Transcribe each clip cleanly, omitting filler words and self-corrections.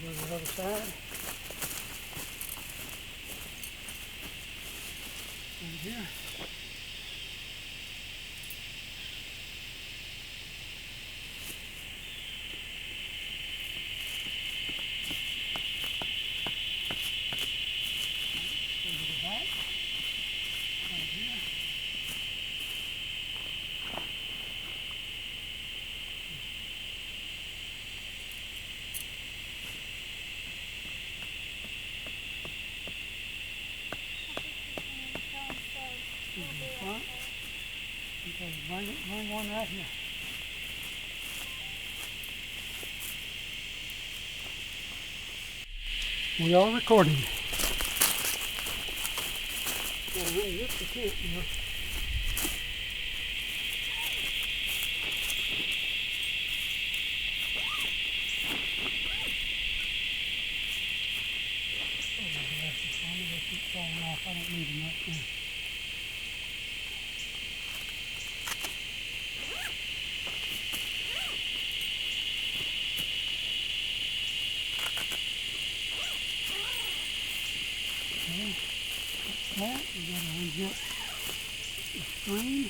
Go to the other side. Right here. Go to the back. Right here. Okay, bring one right here. We are recording. Gotta unzip the tent now. Oh, my glasses on me, they keep falling off. I don't need them right now. That, we gotta unzip the screen.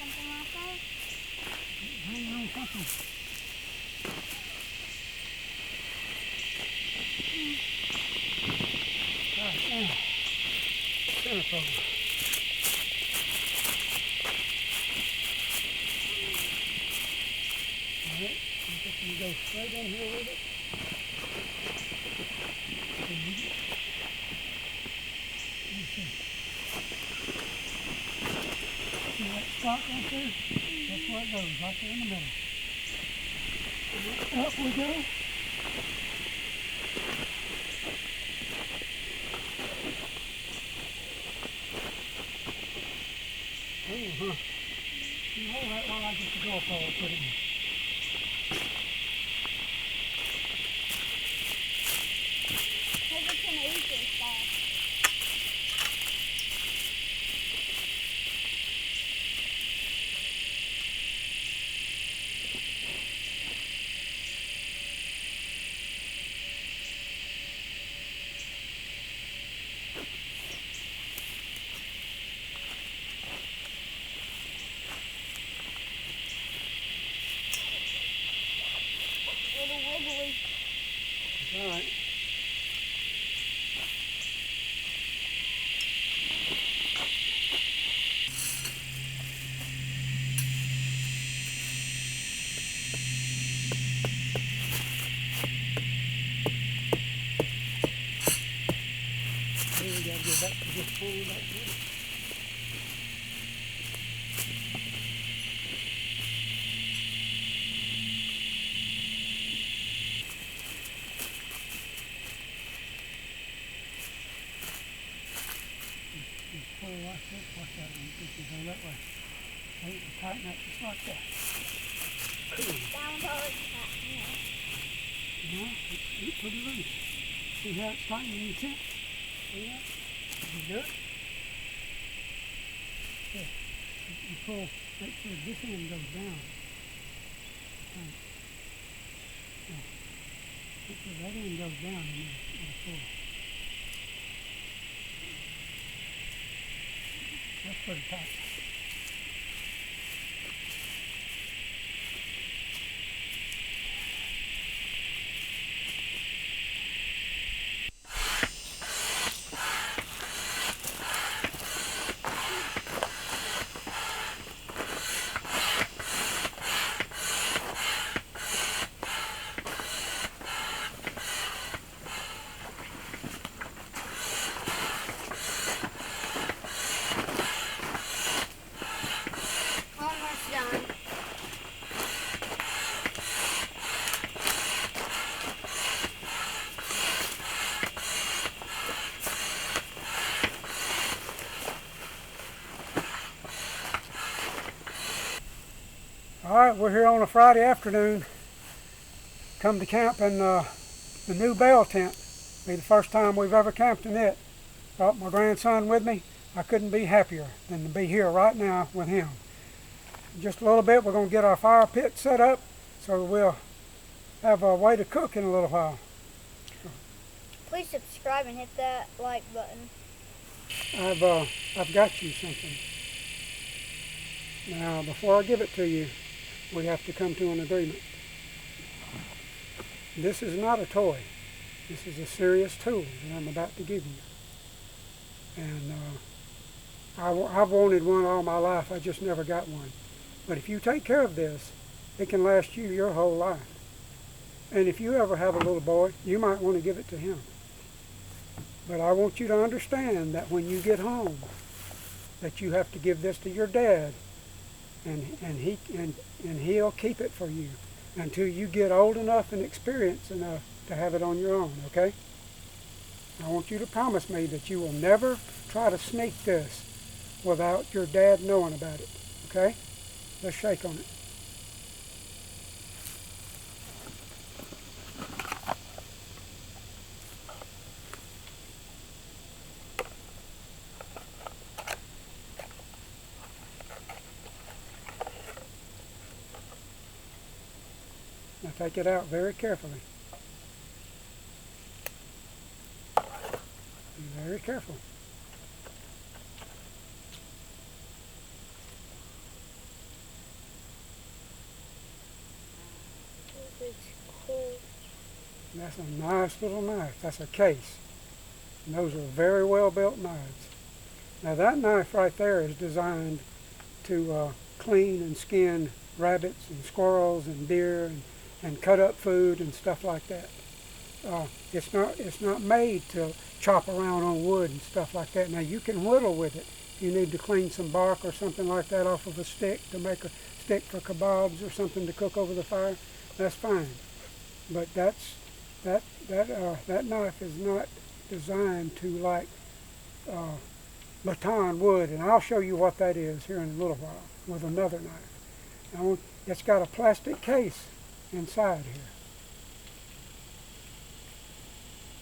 Something like that? Hang on something. Right now, centerfold. Alright, I'm just going to go straight in here with it. See that spot right there? That's where it goes, right there in the middle. Up we go. You hold that while I get the door pole put in. Maybe it's an easier spot. Wiggly. All right. Then we gotta go back to this pole back here. Pull like this, watch that one, if you go that way. Wait, tighten up just like that. Cool. That one's already tight, No, it's pretty loose. See how it's tightening the tent? See that? You do it? Yeah. You pull, make sure this end goes down. Right. Yeah. Make sure that end goes down and then it'll pull. That's pretty tight. almost done. All right, we're here on a Friday afternoon. Come to camp in the new bell tent. Be the first time we've ever camped in it. Brought my grandson with me. I couldn't be happier than to be here right now with him. In just a little bit, we're going to get our fire pit set up so we'll have a way to cook in a little while. Please subscribe and hit that like button. I've got you something. Now, before I give it to you, we have to come to an agreement. This is not a toy. This is a serious tool that I'm about to give you. And I've wanted one all my life. I just never got one. But if you take care of this, it can last you your whole life. And if you ever have a little boy, you might want to give it to him. But I want you to understand that when you get home, that you have to give this to your dad, and he'll keep it for you until you get old enough and experienced enough to have it on your own, okay? I want you to promise me that you will never try to sneak this without your dad knowing about it, okay? Let's shake on it. Now take it out very carefully. Be very careful. It's cool. That's a nice little knife. That's a case. And those are very well built knives. Now that knife right there is designed to clean and skin rabbits and squirrels and deer and cut up food and stuff like that. It's not made to chop around on wood and stuff like that. Now you can whittle with it. If you need to clean some bark or something like that off of a stick to make a stick for kebabs or something to cook over the fire, that's fine. But that knife is not designed to like baton wood, and I'll show you what that is here in a little while with another knife. Now, it's got a plastic case inside here.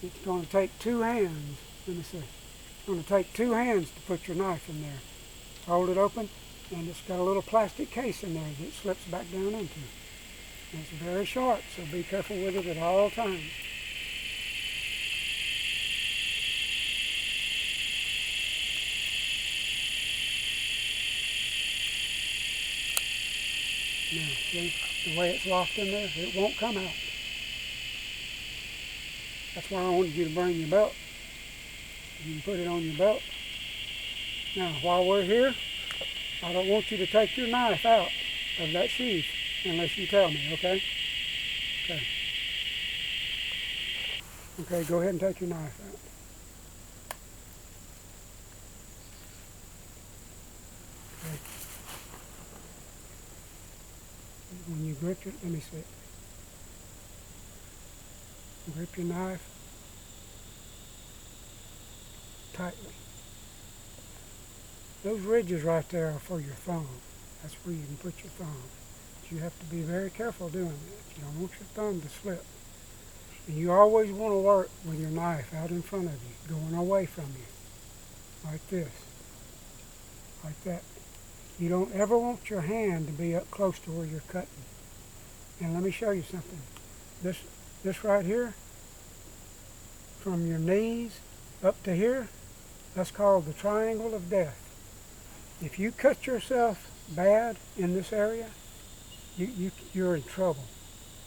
It's going to take two hands. Let me see. It's going to take two hands to put your knife in there. Hold it open, and it's got a little plastic case in there that it slips back down into. And it's very sharp, so be careful with it at all times. Now, see the way it's locked in there? It won't come out. That's why I wanted you to bring your belt. You can put it on your belt. Now, while we're here, I don't want you to take your knife out of that sheath unless you tell me, okay? Okay. Okay, go ahead and take your knife out. Okay. When you grip your, let me see. Grip your knife tightly. Those ridges right there are for your thumb. That's where you can put your thumb. But you have to be very careful doing that. You don't want your thumb to slip. And you always want to work with your knife out in front of you, going away from you, like this, like that. You don't ever want your hand to be up close to where you're cutting. And let me show you something. This right here, from your knees up to here, that's called the triangle of death. If you cut yourself bad in this area, you're in trouble.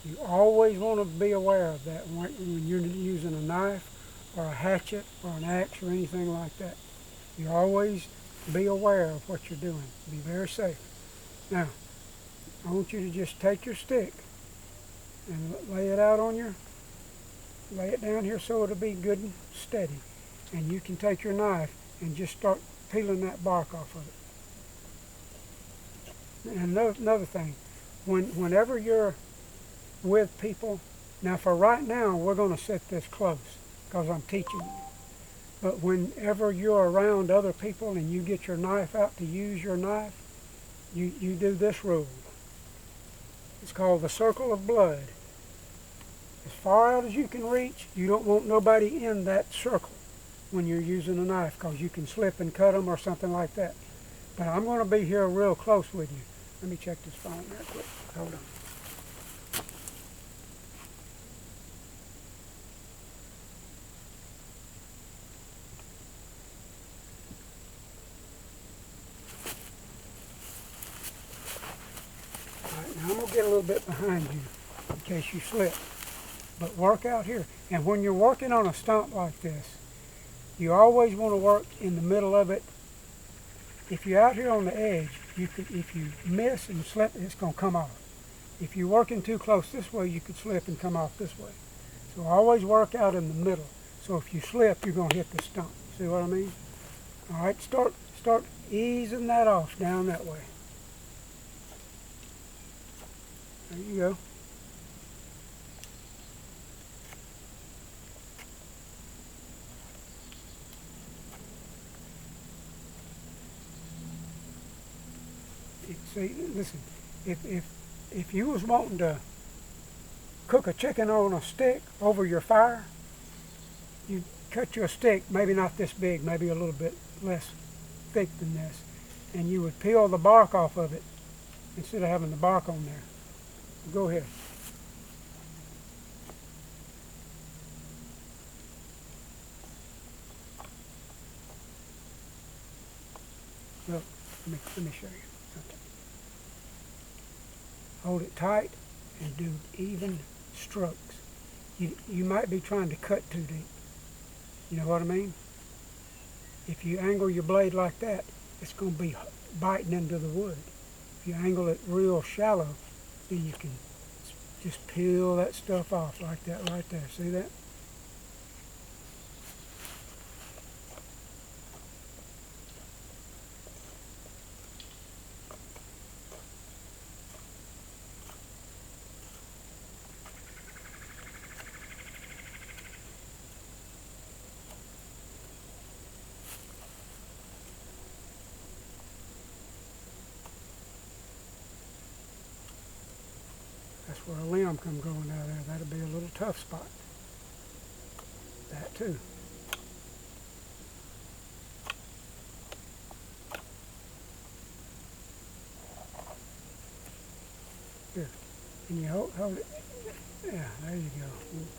You always want to be aware of that when you're using a knife or a hatchet or an axe or anything like that. You always be aware of what you're doing. Be very safe. Now, I want you to just take your stick and lay it out on lay it down here so it'll be good and steady. And you can take your knife and just start peeling that bark off of it. And another thing, whenever you're with people, now for right now we're going to set this close because I'm teaching you. But whenever you're around other people and you get your knife out to use your knife, you do this rule. It's called the circle of blood. As far out as you can reach, you don't want nobody in that circle. when you're using a knife, because you can slip and cut them or something like that. But I'm going to be here real close with you. Let me check this phone real quick. Hold on. All right, now I'm going to get a little bit behind you in case you slip. But work out here. And when you're working on a stump like this, you always want to work in the middle of it. If you're out here on the edge, if you miss and slip, it's going to come off. If you're working too close this way, you could slip and come off this way. So always work out in the middle. So if you slip, you're going to hit the stump. See what I mean? All right, start easing that off down that way. There you go. See, listen, if you was wanting to cook a chicken on a stick over your fire, you cut your stick, maybe not this big, maybe a little bit less thick than this, and you would peel the bark off of it instead of having the bark on there. Go ahead. Look, let me show you something. Hold it tight and do even strokes. You might be trying to cut too deep. You know what I mean? If you angle your blade like that, it's going to be biting into the wood. If you angle it real shallow, then you can just peel that stuff off like that right there. See that? That's where a limb come growing out of there. That'll be a little tough spot. That too. Here. Can you hold it? Yeah, there you go.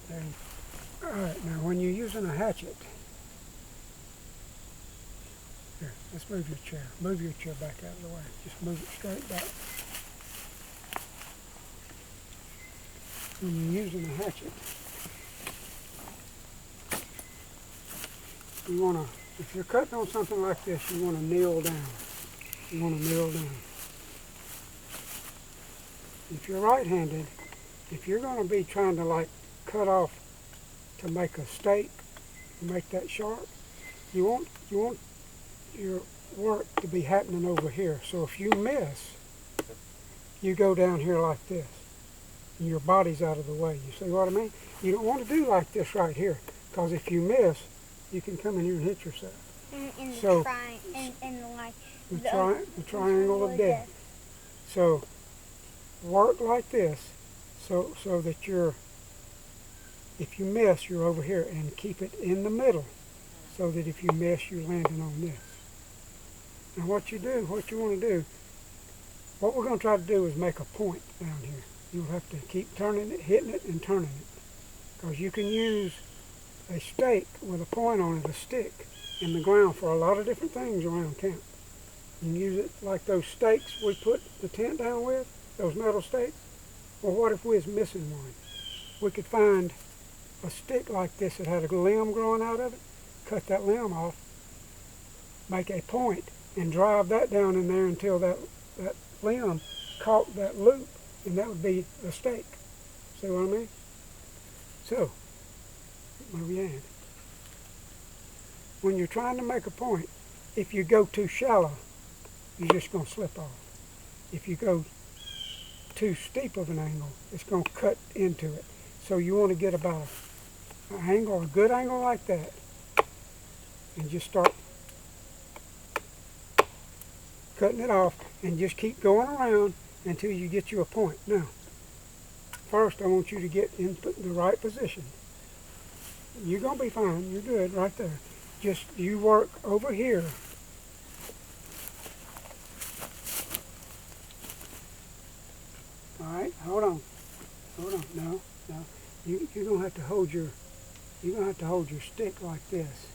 There you. All right, now when you're using a hatchet, here, let's move your chair. Move your chair back out of the way. Just move it straight back. When you're using a hatchet, you want to, if you're cutting on something like this, you want to kneel down. You want to kneel down. If you're right-handed, if you're going to be trying to like cut off to make a steak, make that sharp, you want your work to be happening over here. So if you miss, you go down here like this. And your body's out of the way. You see what I mean? You don't want to do like this right here, because if you miss, you can come in here and hit yourself. In the So, the triangle of death. So work like this, so that if you miss, you're over here, and keep it in the middle, so that if you miss, you're landing on this. Now what you want to do, what we're going to try to do is make a point down here. You'll have to keep turning it, hitting it, and turning it. Because you can use a stake with a point on it, a stick, in the ground for a lot of different things around camp. You can use it like those stakes we put the tent down with, those metal stakes. Well, what if we was missing one? We could find a stick like this that had a limb growing out of it, cut that limb off, make a point, and drive that down in there until that limb caught that loop, and that would be a stake. See what I mean? So, move your hand. When you're trying to make a point, if you go too shallow, you're just going to slip off. If you go too steep of an angle, it's going to cut into it. So you want to get about an angle, a good angle like that, and just start cutting it off, and just keep going around until you get you a point. Now, first I want you to get in the right position. You're going to be fine. You're good right there. just you work over here. All right, hold on. No. You're gonna have to hold your stick like this,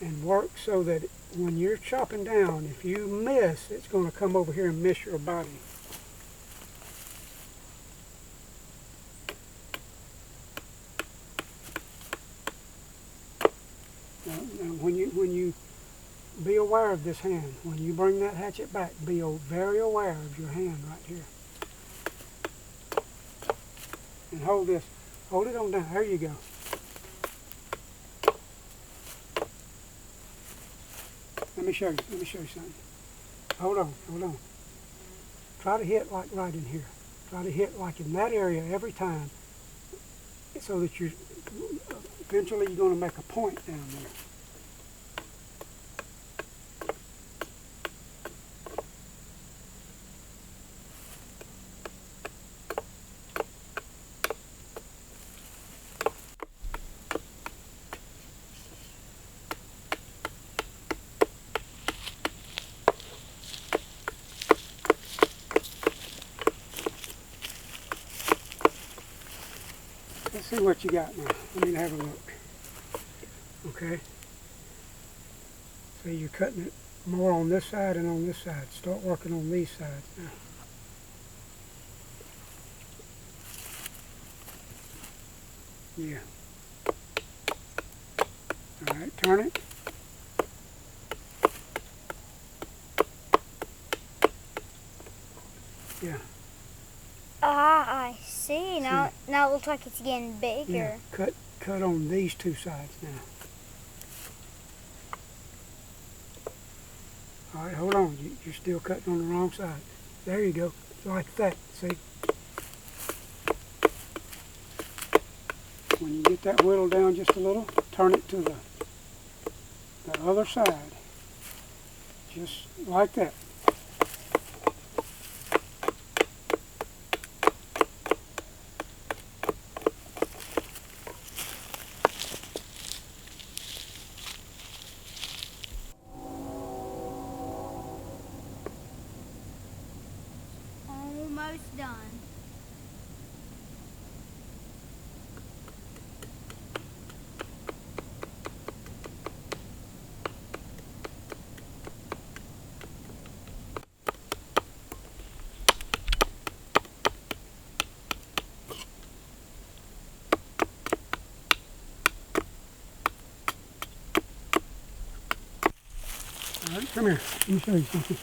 and work so that when you're chopping down, if you miss, it's gonna come over here and miss your body. Now when you be aware of this hand. When you bring that hatchet back, be very aware of your hand right here. And hold this. Hold it on down. There you go. Let me show you something. Hold on. Try to hit like right in here. Try to hit like in that area every time, so that eventually you're going to make a point down there. Let's see what you got now. Let me have a look. Okay. So you're cutting it more on this side and on this side. Start working on these sides now. Yeah. All right, turn it. Yeah. I see. Now it looks like it's getting bigger. Yeah. Cut on these two sides now. All right, hold on. You're still cutting on the wrong side. There you go. Like that. See? When you get that whittled down just a little, turn it to the other side. Just like that. Almost done. All right, come here. Let me show you something.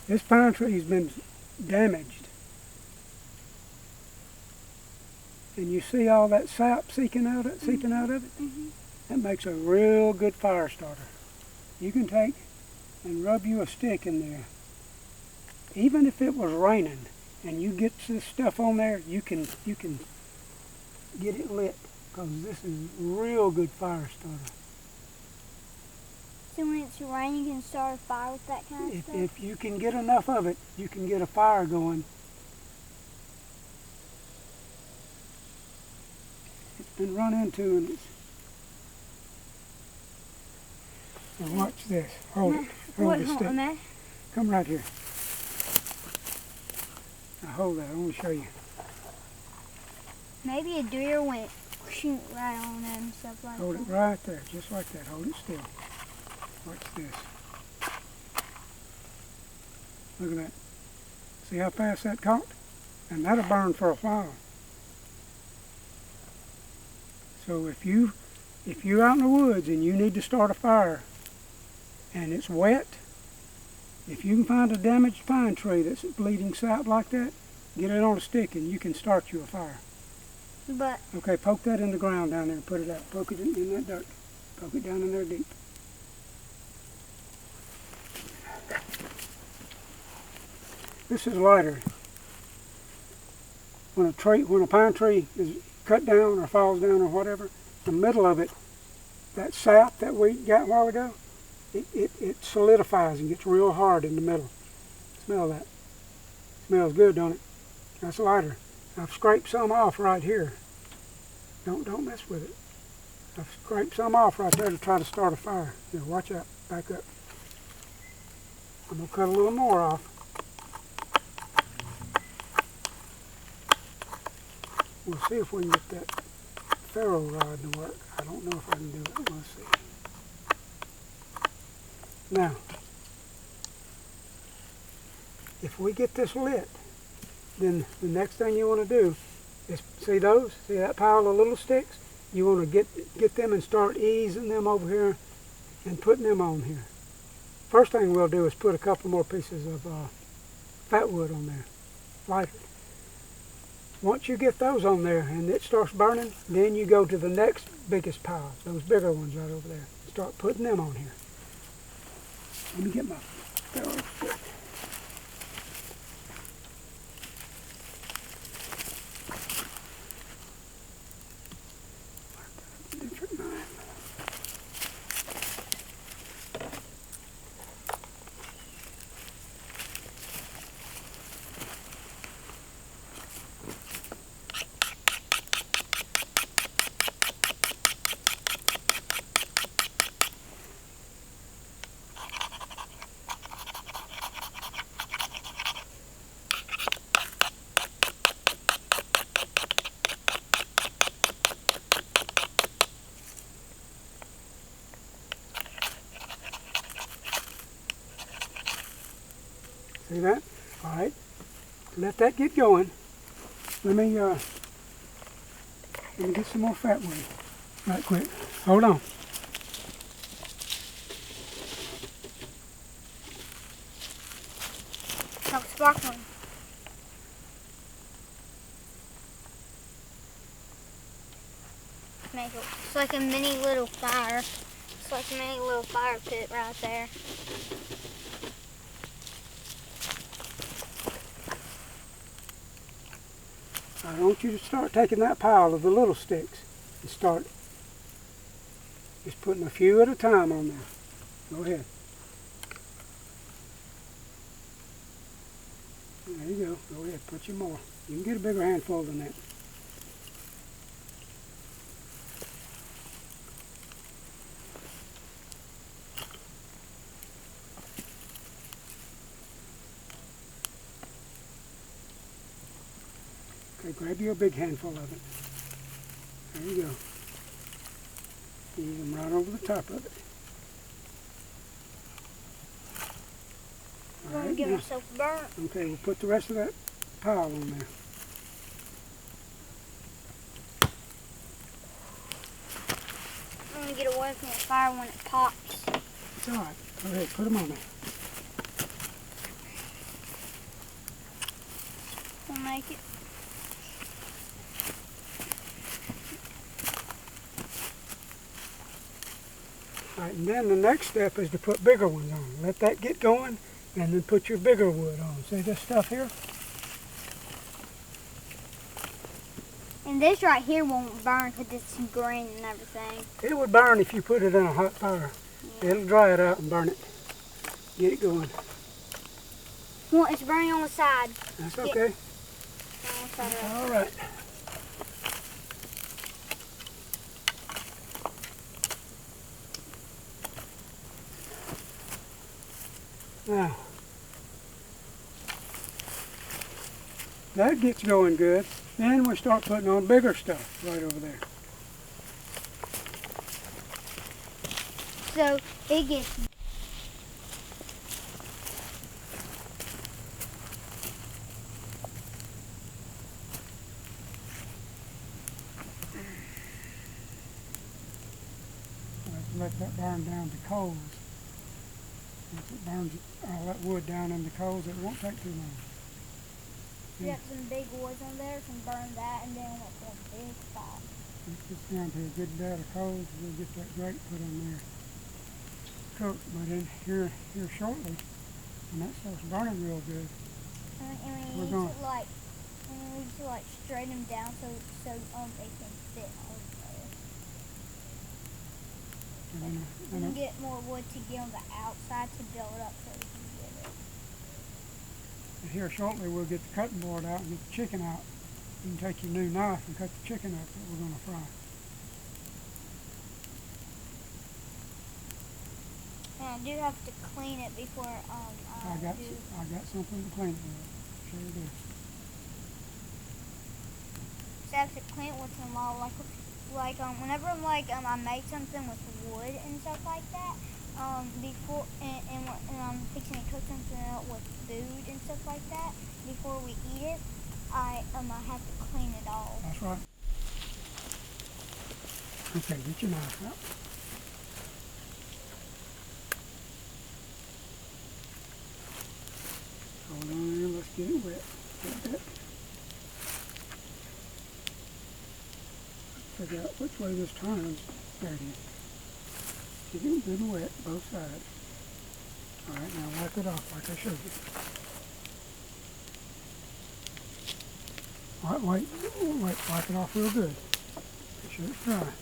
This pine tree has been damaged. And you see all that sap seeping out of it? Mm-hmm. That makes a real good fire starter. You can take and rub you a stick in there. Even if it was raining and you get this stuff on there, you can get it lit, because this is real good fire starter. So when it's raining, you can start a fire with that kind of stuff? If you can get enough of it, you can get a fire going. It's been run into and it's... Now watch this. Hold it. Hold the stick. Come right here. Now hold that. I want to show you. Maybe a deer went shoot right on it and stuff like that. Hold it right there, just like that. Hold it still. Watch this. Look at that. See how fast that caught? And that'll burn for a while. So if you're out in the woods and you need to start a fire and it's wet, if you can find a damaged pine tree that's bleeding sap like that, get it on a stick and you can start you a fire. But okay, poke that in the ground down there and put it out. Poke it in that dirt. Poke it down in there deep. This is lighter. When a pine tree is cut down or falls down or whatever, the middle of it, that sap that we got a while ago, it solidifies and gets real hard in the middle. Smell that. Smells good, don't it? That's lighter. I've scraped some off right here. Don't mess with it. I've scraped some off right there to try to start a fire. Here, watch out. Back up. I'm going to cut a little more off. We'll see if we can get that ferro rod to work. I don't know if I can do it. We'll see. Now, if we get this lit, then the next thing you want to do is, see those? See that pile of little sticks? You want to get them and start easing them over here and putting them on here. First thing we'll do is put a couple more pieces of fat wood on there, lighter. Once you get those on there and it starts burning, then you go to the next biggest pile, those bigger ones right over there. Start putting them on here. Let me get my ferro stick. Different knife. See that? All right. Let that get going. Let me get some more fat wood right quick. Hold on. Stop sparkling. Make it. It's like a mini little fire. It's like a mini little fire pit right there. I want you to start taking that pile of the little sticks and start just putting a few at a time on there. Go ahead. There you go. Go ahead. Put your more. You can get a bigger handful than that. Okay, grab you a big handful of it. There you go. Use them right over the top of it. I'm going to give myself a burn. Okay, we'll put the rest of that pile on there. I'm going to get away from the fire when it pops. It's all right. Go ahead, put them on there. We'll make it. All right, and then the next step is to put bigger ones on. Let that get going, and then put your bigger wood on. See this stuff here? And this right here won't burn because it's green and everything. It would burn if you put it in a hot fire. Yeah. It'll dry it out and burn it. Get it going. Well, it's burning on the side. That's okay. All right. Now, that gets going good. Then we start putting on bigger stuff right over there. So it gets. Let's let that burn down to coals. Once it burns all that wood down in the coals, it won't take too long. We got some big woods on there, can burn that, and then we'll put a big fire. Let's get down to a good bed of coals. We'll get that grate put on there. Cook, but in here shortly, and that starts burning real good. And we need to like straighten them down so they can fit on there. And then get more wood to get on the outside to build up so we can get it. And here shortly we'll get the cutting board out and get the chicken out. You can take your new knife and cut the chicken up that we're going to fry. And I do have to clean it before I got something to clean it with. Sure do. So I have to clean it once in a while, whenever I make something with wood and stuff like that. Before and I'm fixing to cook something out with food and stuff like that. Before we eat it, I have to clean it all. That's right. Okay, get your knife out. Hold on, let's get it wet. Get that. Figure out which way this turns. There it is. Get it good and wet, both sides. Alright, now wipe it off like I showed you. Alright, wait, wipe it off real good. Make sure it's dry.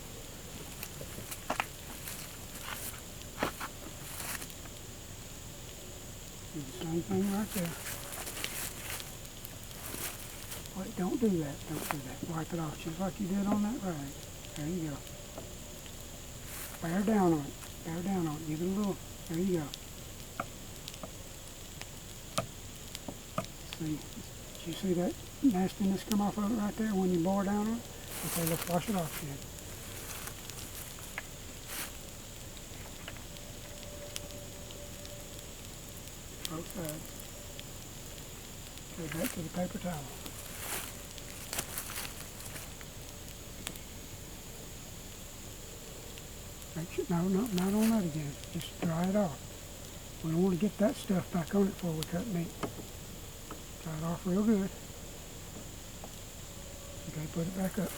Do the same thing right there. Wait, don't do that, don't do that. Wipe it off just like you did on that rag. There you go. Bear down on it, bear down on it. Give it a little, there you go. See, did you see that nastiness come off of it right there when you bore down on it? Okay, let's wash it off again. Both sides. Take that to the paper towel. Make sure, no, not on that again. Just dry it off. We don't want to get that stuff back on it before we cut meat. Dry it off real good. Okay, put it back up.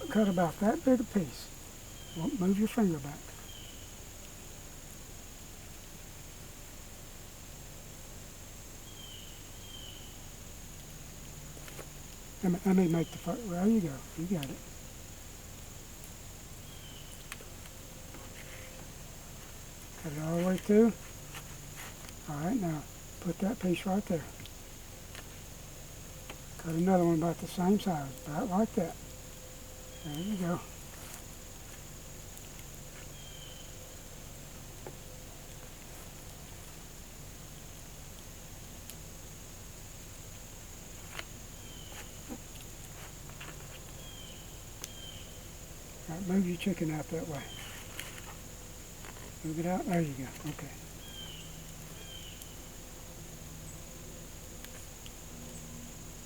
Cut about that big a piece. Won't move your finger back. Let me make the first. There you go. You got it. Cut it all the way through. All right, now put that piece right there. Cut another one about the same size, about like that. There you go. All right, move your chicken out that way. Move it out. There you go. Okay.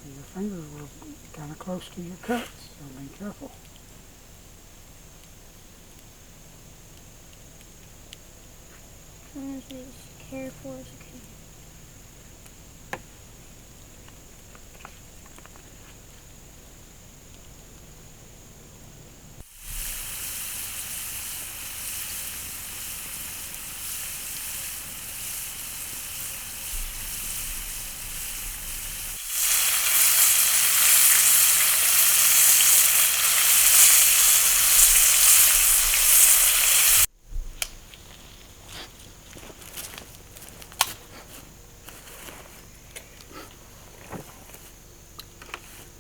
And your fingers were kind of close to your cuts, so be careful. I'm be as careful as I can.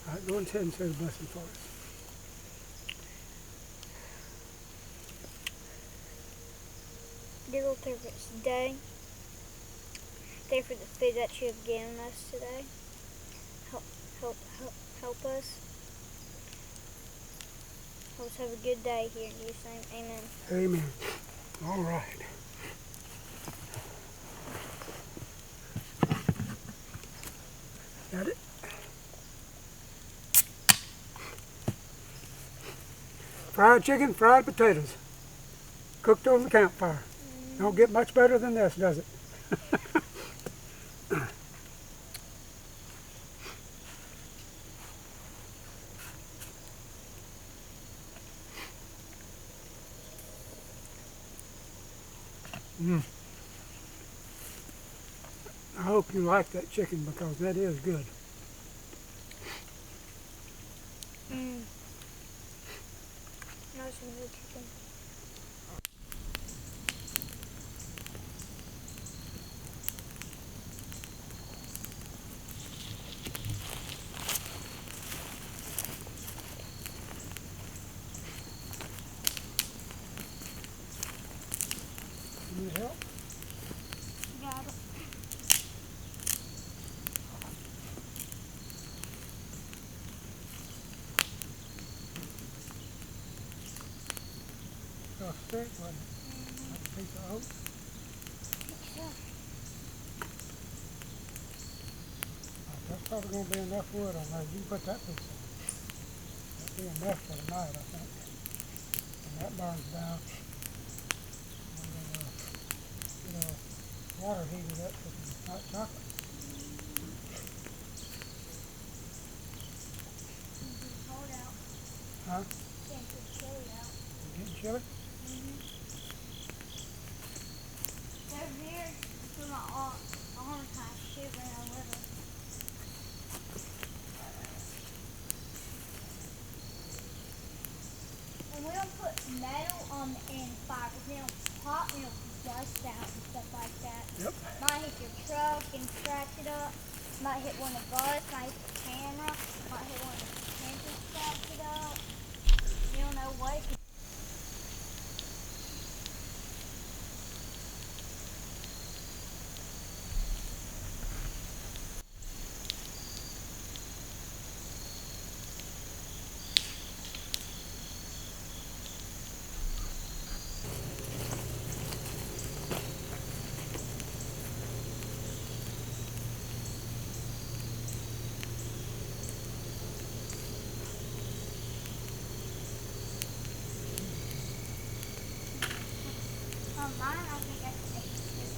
All right, go ahead and say the blessing for us. Dear Lord, thank you for this day. Thank you for the food that you have given us today. Help us. Help us have a good day here. In Jesus' name, amen. Amen. All right. Got it? Fried chicken, fried potatoes. Cooked on the campfire. Don't get much better than this, does it? I hope you like that chicken because that is good. Nice and good. Need help? Got it. Got a stick, wasn't it? Like a piece of oak. Yeah. That's probably going to be enough wood on there. You can put that piece on. That'll be enough for the night, I think. And that burns down. And then, water heated up for some hot chocolate. Hold out. Huh? Can't put chili out. You getting chilly? Over here, I feel my arm kind of shivering a little. And we don't put metal in fire because then it'll pop and it'll dust out and stuff like that. Yep. Might hit your truck and scratch it up. Might hit one of the bus, might hit the camera, might hit one of the campers, scratch it up. You don't know what it could. Mine, I think I can take this.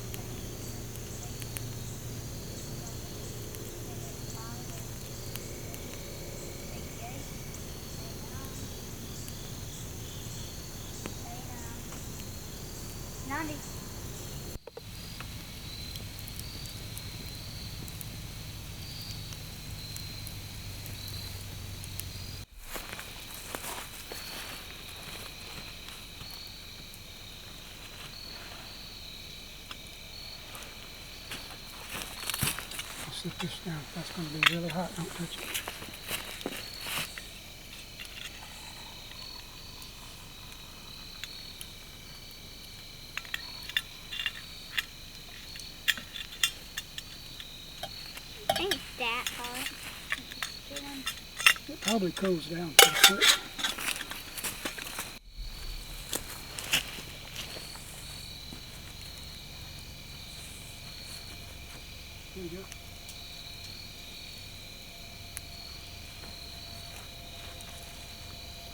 90. Sit this down. That's going to be really hot. Don't touch it. Ain't that hot. It probably cools down pretty quick. There you go.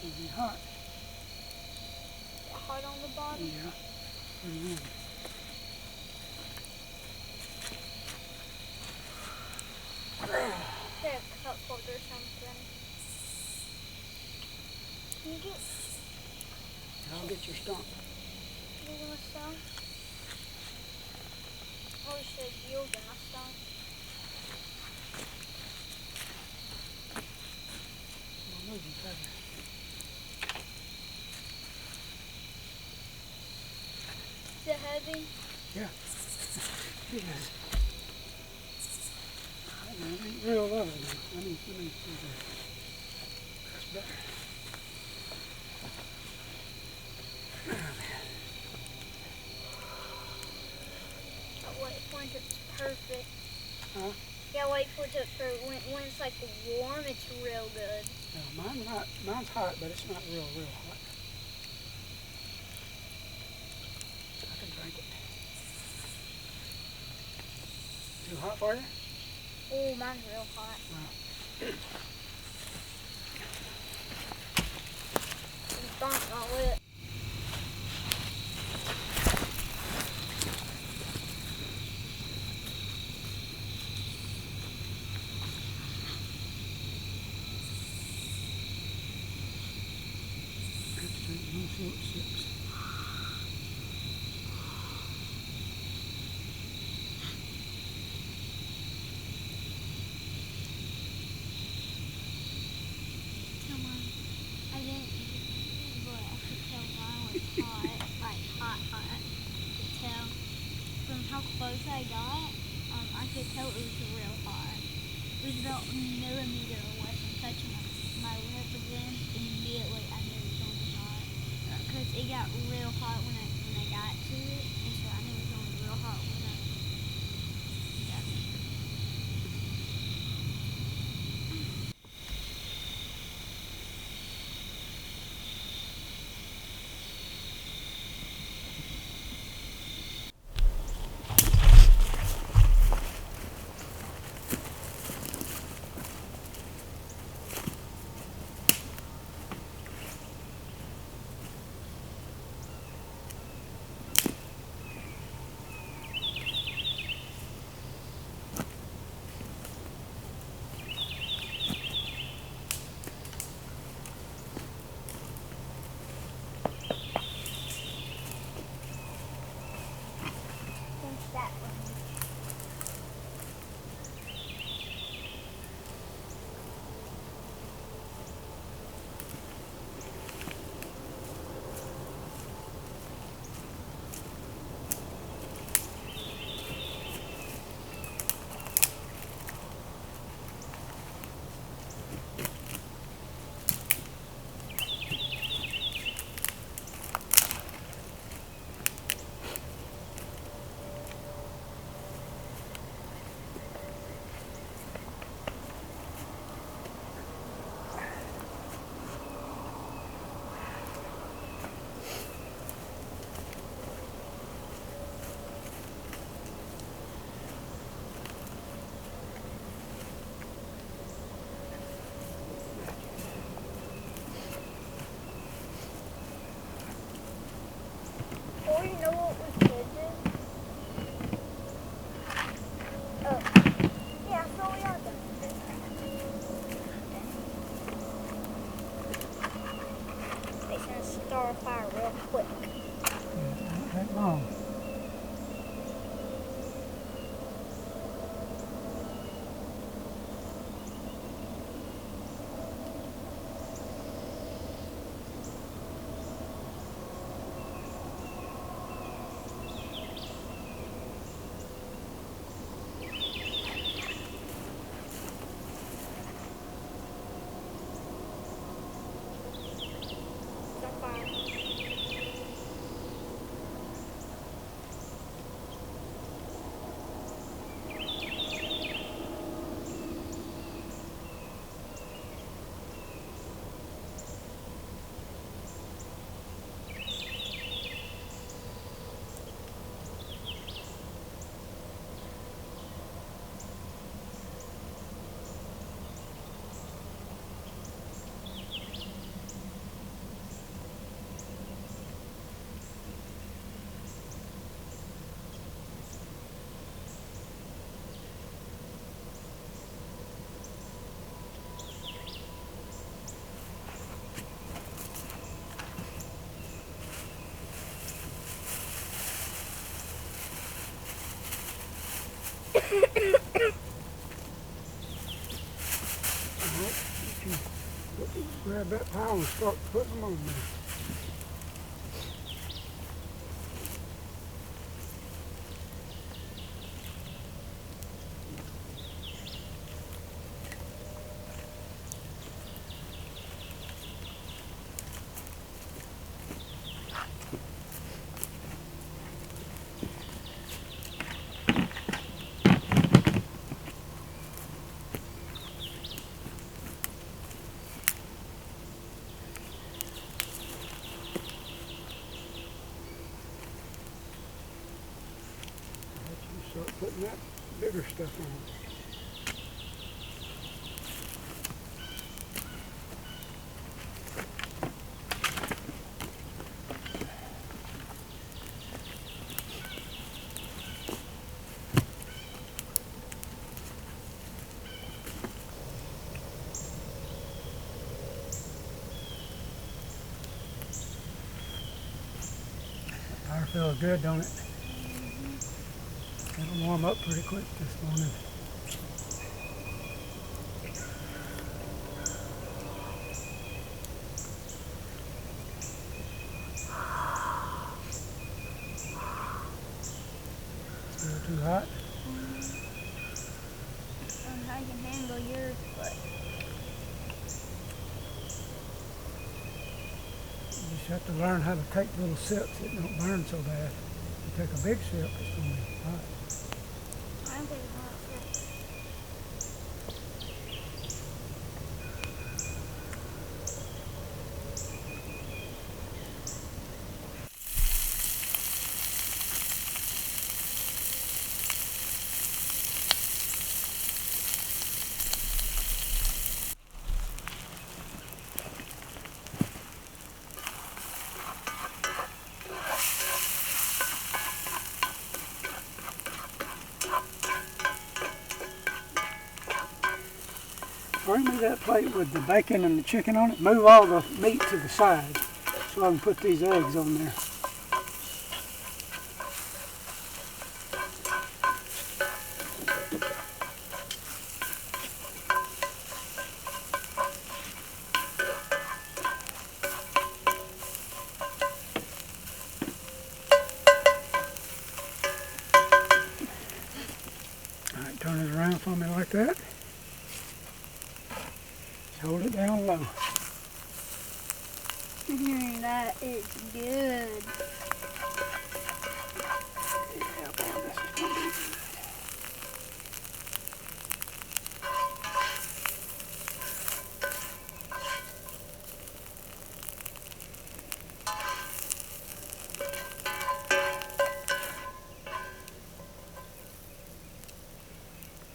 It'll be hot. Hot on the bottom? Yeah. Pretty warm. Get a cup holder or something. Can you get I'll get your stump. my stump? Oh, it says you'll get my stump. I'll move you further. Is it heavy? Yeah. It is. It ain't real level now. Let me see that. That's better. I'll wait for it to it's perfect. Huh? Yeah, wait for it to when it's like warm, it's real good. No, mine's hot, but it's not real hot. I can drink it. Too hot for you? Oh, mine's real hot. Wow. It's burnt my lip. See what sticks. Come on. I didn't, but I could tell how close I got, I could tell it was real hot. It was about a millimeter away from touching my lip, but then immediately I knew it was going to be hot. Because it got real hot when I got to it, and so I knew it was going to be real hot when I got it. That one. Or you know what we could do? Oh, yeah, so we are done. Fixing to start a fire real quick. Not that long. Start fire. Alright, you can grab that pile and start putting them on there. Start putting that bigger stuff on. Fire feels good, don't it? It'll warm up pretty quick this morning. It's Too hot? I can handle yours, but You just have to learn how to take little sips that don't burn so bad. If you take a big sip, it's going to be hot. I'm taking hot stuff. Bring me that plate with the bacon and the chicken on it. Move all the meat to the side so I can put these eggs on there. All right, turn it around for me like that. Hold it down low. That is good. Yeah, boy, this is going to be good.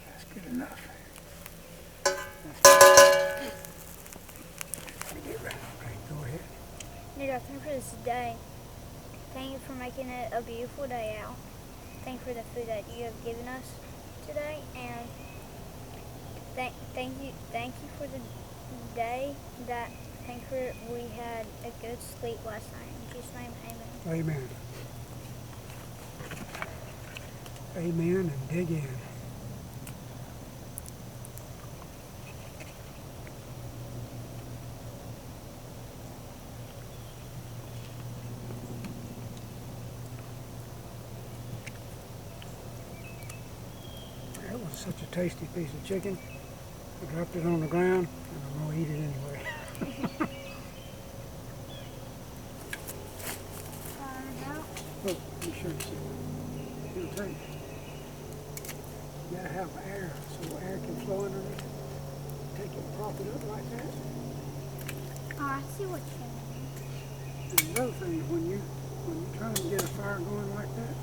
That's good enough. Let me get ready. Okay, go ahead. Dear God, thank you for this day. Thank you for making it a beautiful day out. Thank you for the food that you have given us today, and thank you for the day that thank you for we had a good sleep last night. In Jesus' name, amen. Amen. Amen, and dig in. That was such a tasty piece of chicken. I dropped it on the ground, and I'm going to eat it anyway. Oh, let me show you something. It'll take. You gotta have air so air can flow underneath it. Take it and prop it up like that. Oh, I see what you mean. And the other thing, when you're trying to get a fire going like that,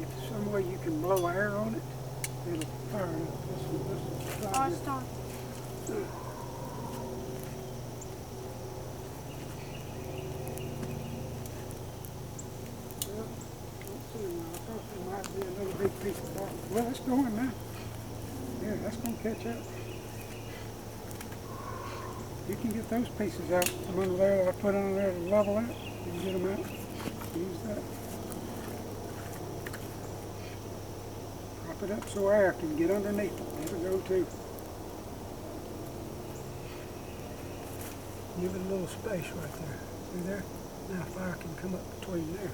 if there's some way you can blow air on it, it'll fire it up. This Oh, stop. I thought there might be another big piece of bark. Well, it's going now. Yeah, that's going to catch up. You can get those pieces out from under there that I put under there to level it. You can get them out. Use that. Prop it up so air can get underneath it. There we go too. Give it a little space right there. See there? Now fire can come up between there.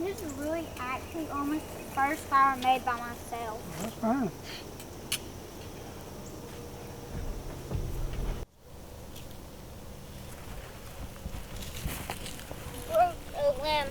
This is really actually almost the first fire made by myself. That's fine. Broke a limb.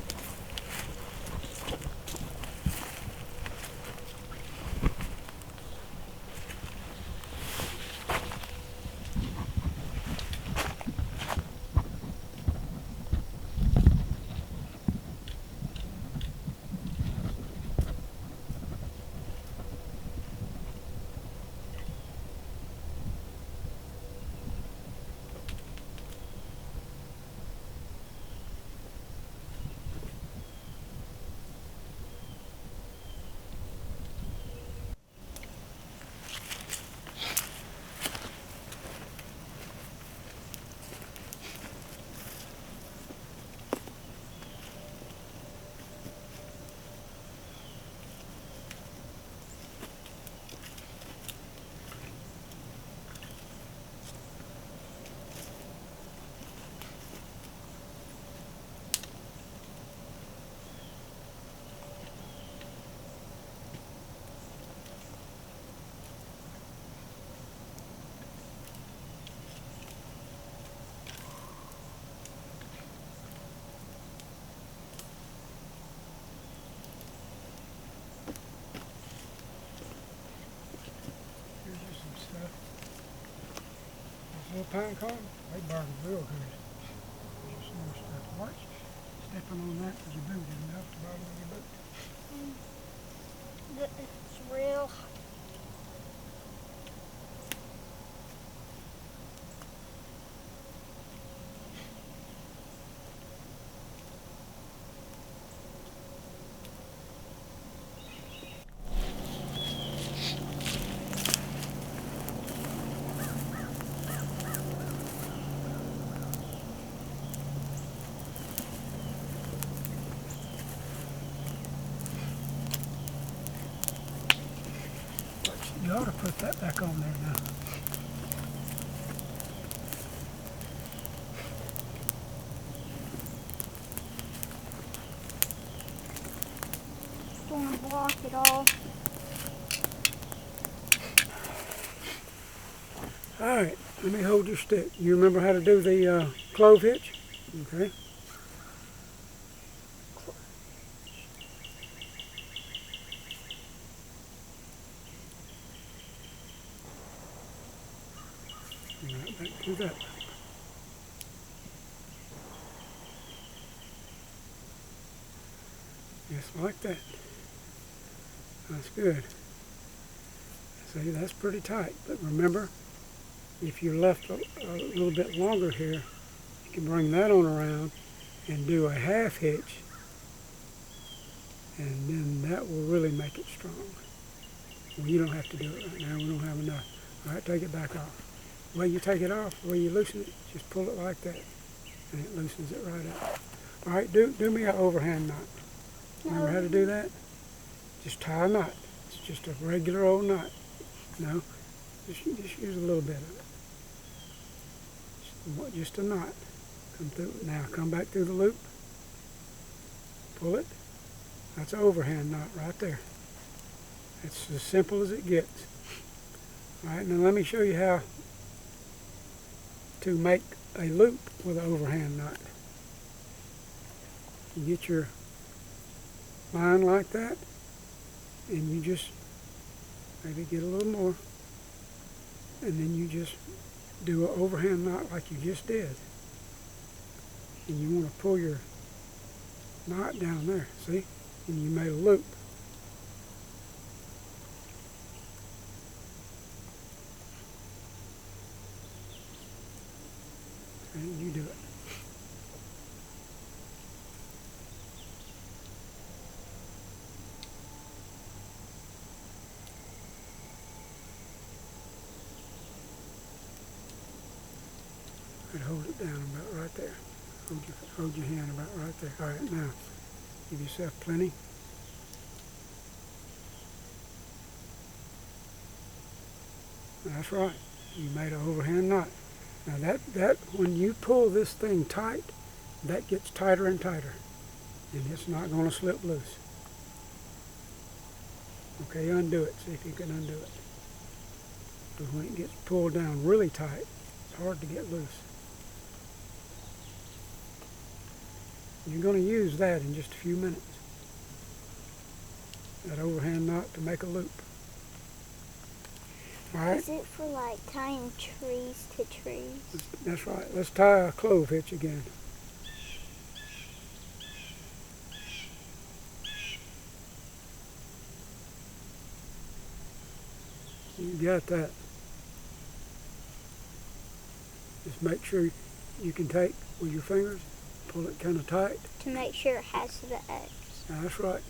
Little pine cone, they burn real good. Just more stuff. Watch stepping on that with your boot, isn't that the bottom of your boot? It's real. You ought to put that back on there now. Don't want to block it all. Alright, let me hold your stick. You remember how to do the clove hitch? Okay. Right back to that. Just like that. That's good. See, that's pretty tight. But remember, if you left a little bit longer here, you can bring that on around and do a half hitch, and then that will really make it strong. Well, you don't have to do it right now. We don't have enough. All right, take it back off. The way you take it off, the way you loosen it, just pull it like that, and it loosens it right up. All right, do me an overhand knot. Remember how to do that? Just tie a knot. It's just a regular old knot. No, just use a little bit of it. Just a knot. Come through. Now come back through the loop. Pull it. That's an overhand knot right there. It's as simple as it gets. All right, now let me show you how to make a loop with an overhand knot. You get your line like that, and you just maybe get a little more, and then you just do an overhand knot like you just did, and you want to pull your knot down there, see, and you made a loop. And you do it. And hold it down about right there. Hold your hand about right there. All right, now give yourself plenty. That's right. You made an overhand knot. Now that when you pull this thing tight, that gets tighter and tighter, and it's not going to slip loose. Okay, undo it. See if you can undo it. Because when it gets pulled down really tight, it's hard to get loose. You're going to use that in just a few minutes. That overhand knot to make a loop. All right? Is it for like tying trees to trees? That's right. Let's tie a clove hitch again. You got that. Just make sure you can take with your fingers, pull it kind of tight. To make sure it has the X. That's right.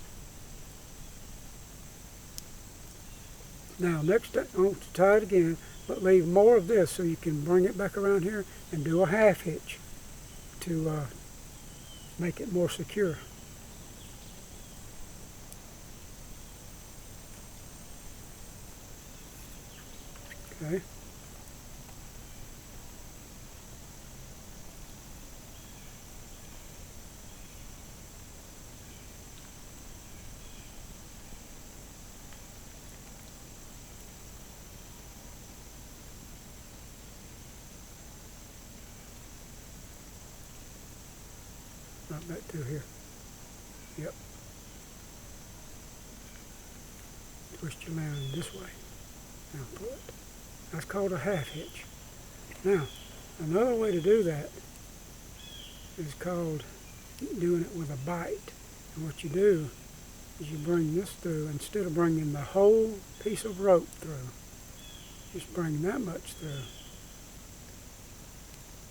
Now next time, I want to tie it again, but leave more of this so you can bring it back around here and do a half hitch to make it more secure. Okay. Right back through here. Yep. Twist your line this way. Now pull it. That's called a half hitch. Now, another way to do that is called doing it with a bite. And what you do is you bring this through, instead of bringing the whole piece of rope through, just bring that much through.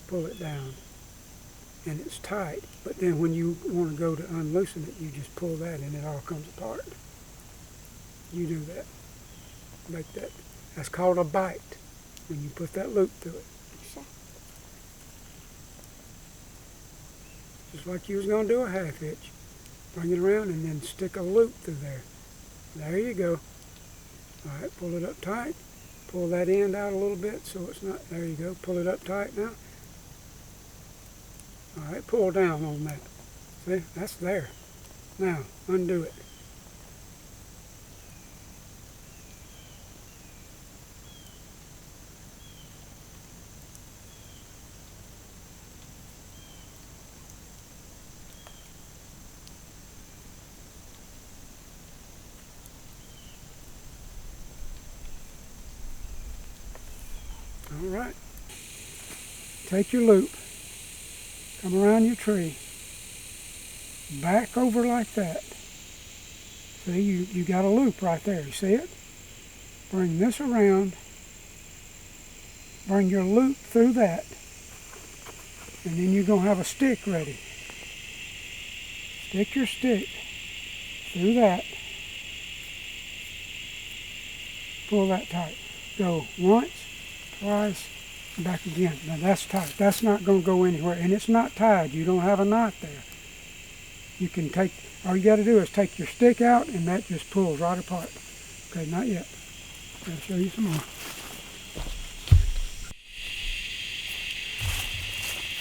Pull it down. And it's tight, but then when you want to go to unloosen it, you just pull that and it all comes apart. You do that. Make that. That's called a bite when you put that loop through it. Sure. Just like you was going to do a half hitch. Bring it around and then stick a loop through there. There you go. All right, pull it up tight. Pull that end out a little bit so it's not, there you go. Pull it up tight now. All right, pull down on that. See, that's there. Now, undo it. All right. Take your loop. Come around your tree. Back over like that. See, you got a loop right there. You see it? Bring this around. Bring your loop through that. And then you're going to have a stick ready. Stick your stick through that. Pull that tight. Go once, twice, back again. Now that's tight. That's not going to go anywhere. And it's not tied. You don't have a knot there. You can take, all you got to do is take your stick out and that just pulls right apart. Okay, not yet. I'll show you some more.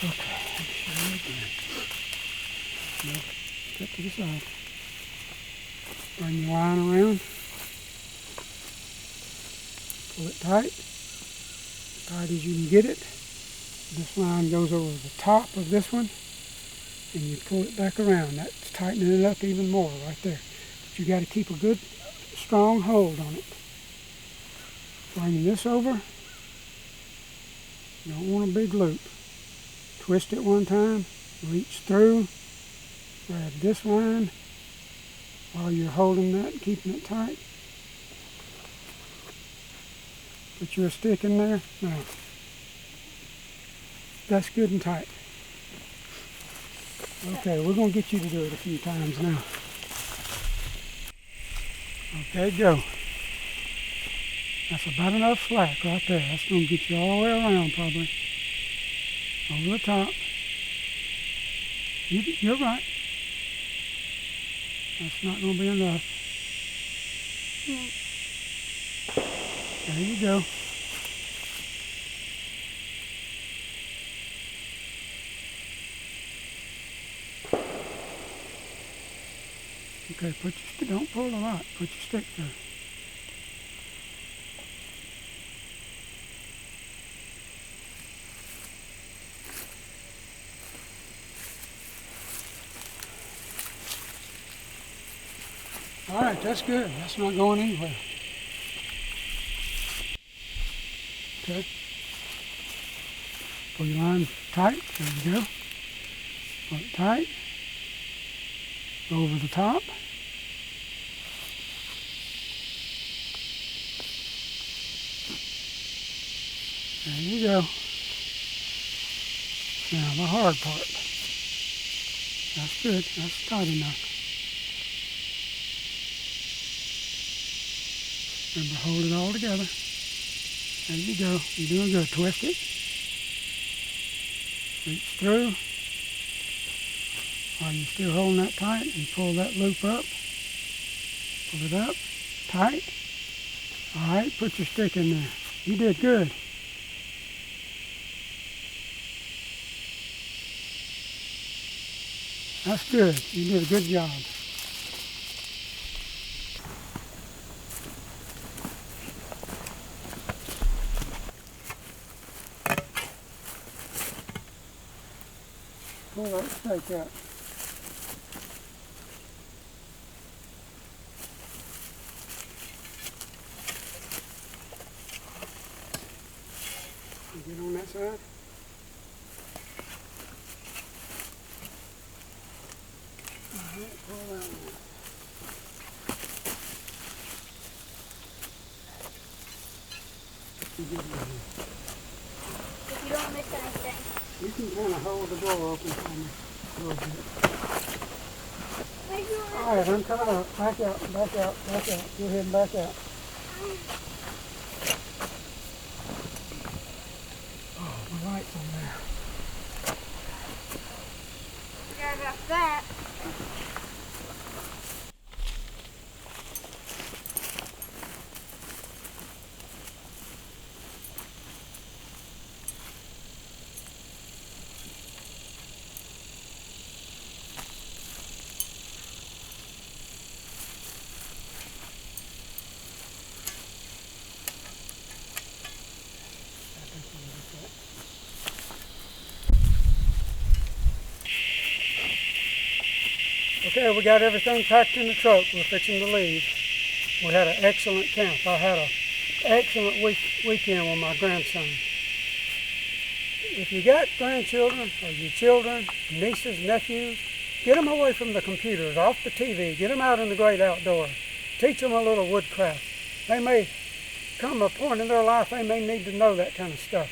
Okay, let me show you again. Now, cut to the side. Bring your line around. Pull it tight. Tight as you can get it. This line goes over the top of this one and you pull it back around. That's tightening it up even more right there. But you got to keep a good strong hold on it. Bring this over. You don't want a big loop. Twist it one time, reach through, grab this line while you're holding that and keeping it tight. Put your stick in there. Now, that's good and tight. Okay, we're going to get you to do it a few times now. Okay, go. That's about enough slack right there. That's going to get you all the way around probably. Over the top. You're right. That's not going to be enough. There you go. Okay, don't pull a lot. Put your stick through. All right, that's good. That's not going anywhere. Okay. Pull your line tight. There you go. Pull it tight. Over the top. There you go. Now the hard part. That's good. That's tight enough. Remember, hold it all together. There you go. You're doing good. Twist it. Reach through. While you're still holding that tight, and pull that loop up. Pull it up. Tight. All right, put your stick in there. You did good. That's good. You did a good job. Pull that stake out. Get on that side. Alright, pull that one. If you don't miss anything. You can kind of hold the door open for me a little bit. Alright, I'm coming up. Back out, back out, back out. Go ahead and back out. Oh, my light's on there. Forgot about that. Okay, we got everything packed in the truck. We're fixing to leave. We had an excellent camp. I had an excellent weekend with my grandson. If you got grandchildren or your children, nieces, nephews, get them away from the computers, off the TV. Get them out in the great outdoors. Teach them a little woodcraft. They may come a point in their life they may need to know that kind of stuff.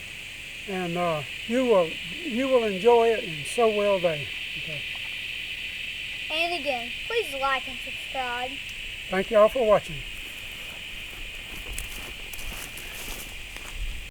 And you will enjoy it, and so will they. Okay. And again, please like and subscribe. Thank you all for watching.